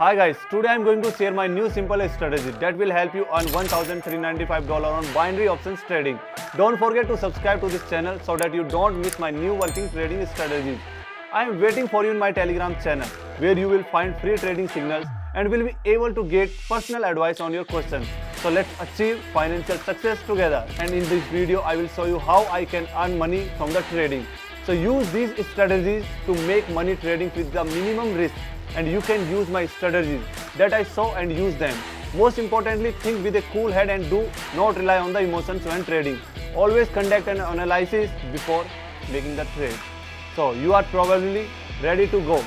Hi guys, today I am going to share my new simple strategy that will help you earn $1,395 on binary options trading. Don't forget to subscribe to this channel so that you don't miss my new working trading strategies. I am waiting for you in my Telegram channel where you will find free trading signals and will be able to get personal advice on your questions. So let's achieve financial success together. And in this video I will show you how I can earn money from the trading. So use these strategies to make money trading with the minimum risk. And you can use my strategies that I saw and use them. Most importantly, think with a cool head and do not rely on the emotions when trading. Always conduct an analysis before making the trade. So you are probably ready to go.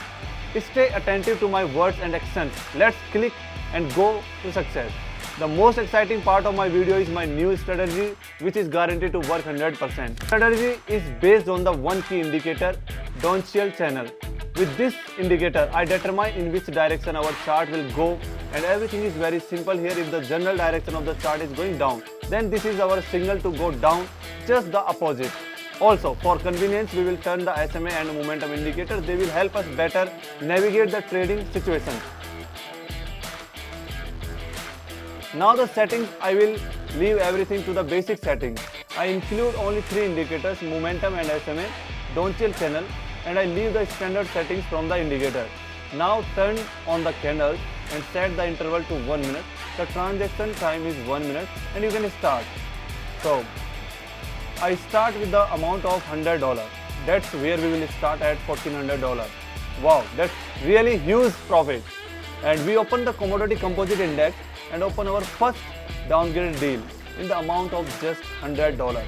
Stay attentive to my words and actions. Let's click and go to success. The most exciting part of my video is my new strategy, which is guaranteed to work 100%. Strategy is based on the one key indicator, Donchial channel. With this indicator, I determine in which direction our chart will go, and everything is very simple here. If the general direction of the chart is going down, then this is our signal to go down, just the opposite. Also, for convenience, we will turn the SMA and momentum indicator. They will help us better navigate the trading situation. Now the settings, I will leave everything to the basic settings. I include only 3 indicators, momentum and SMA, Donchial channel, and I leave the standard settings from the indicator. Now turn on the candles and set the interval to 1 minute. The transaction time is 1 minute and you can start. So I start with the amount of $100. That's where we will start at $1,400. Wow, that's really huge profit. And we open the commodity composite index and open our first downgrade deal in the amount of just $100.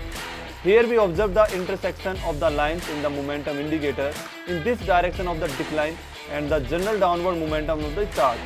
Here we observe the intersection of the lines in the momentum indicator in this direction of the decline and the general downward momentum of the chart.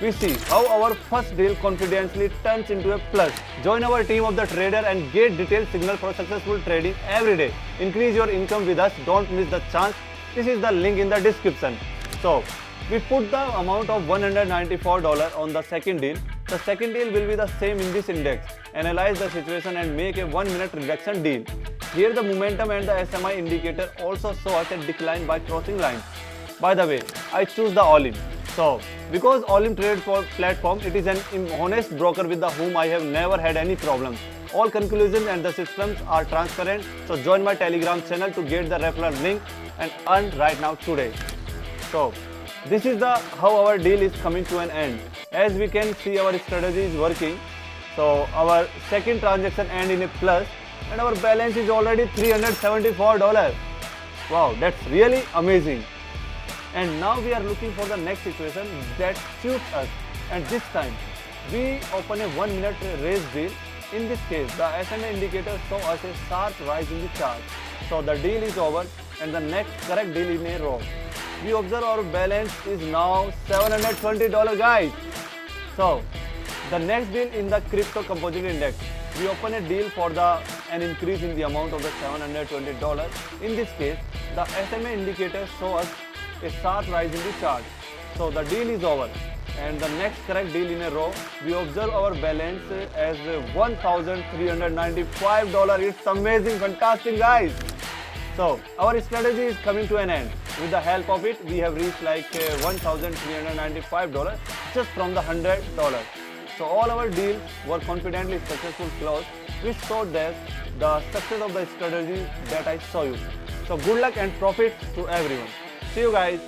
We see how our first deal confidently turns into a plus. Join our team of the trader and get detailed signal for successful trading every day. Increase your income with us. Don't miss the chance. This is the link in the description. So we put the amount of $194 on the second deal. The second deal will be the same in this index. Analyze the situation and make a 1 minute reduction deal. Here the momentum and the SMI indicator also show us a decline by crossing lines. By the way, I choose the all-in. So, because all-in trade platform, it is an honest broker with whom I have never had any problems. All conclusions and the systems are transparent. So join my Telegram channel to get the referral link and earn right now today. So this is how our deal is coming to an end. As we can see, our strategy is working. So our second transaction end in a plus and our balance is already $374. Wow, that's really amazing. And now we are looking for the next situation that suits us. And this time we open a 1 minute raise deal. In this case, the SMA indicator show us a sharp rise in the chart. So the deal is over and the next correct deal in a row. We observe our balance is now $720, guys. So the next deal in the crypto composite index, we open a deal for an increase in the amount of the $720. In this case, the SMA indicator show us a sharp rise in the chart. So the deal is over and the next correct deal in a row, we observe our balance as $1,395. It's amazing, fantastic, guys. So our strategy is coming to an end. With the help of it, we have reached like $1,395 just from the $100. So all our deals were confidently successful closed, which showed that the success of the strategy that I saw you. So good luck and profit to everyone. See you guys.